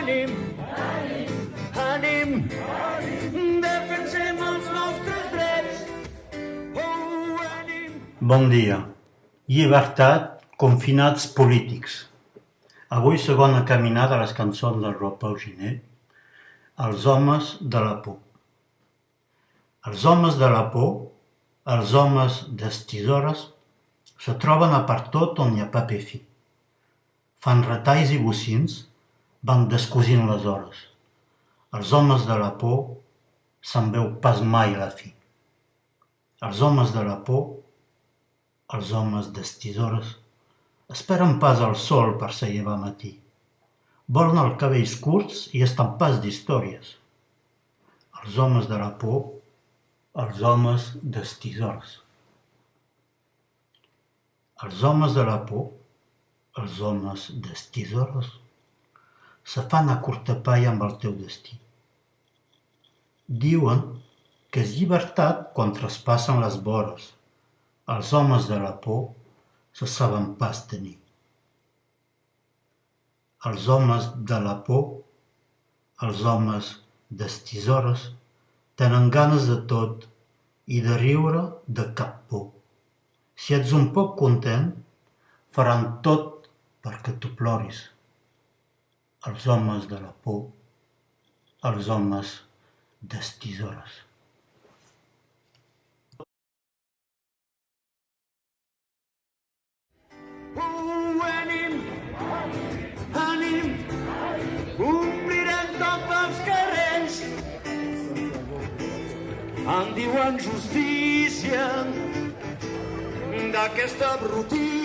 ànim, ànim, defensem els nostres drets. Oh, ànim. Bon dia. Llibertat, confinats polítics. Avui segona caminada a les cançons del Pau Giner. Els homes de la por. Els homes de la por, els homes d'estisores, se troben a part tot on hi ha paper fi. Fan retalls i bocins, van descosint les hores. Els homes de la por se'n veu pas mai la fi. Els homes de la por, els homes d'estisores, esperen pas el sol per se llevar matí. Volen els cabells curts i estampats d'històries. Els homes de la por, els homes d'estisores. Els homes de la por, els homes d'estisores, se fan acurtapall amb el teu destí. Diuen que és llibertat quan traspassen les vores. Els homes de la por se saben pas tenir. Els homes de la por, els homes d'estisores, tenen ganes de tot i de riure de cap por. Si ets un poc content, faran tot perquè tu ploris. Els homes de la por, els homes d'estisores. Oh, ànim, ànim, omplirem tots els carrers. En diuen justícia d'aquesta brutícia.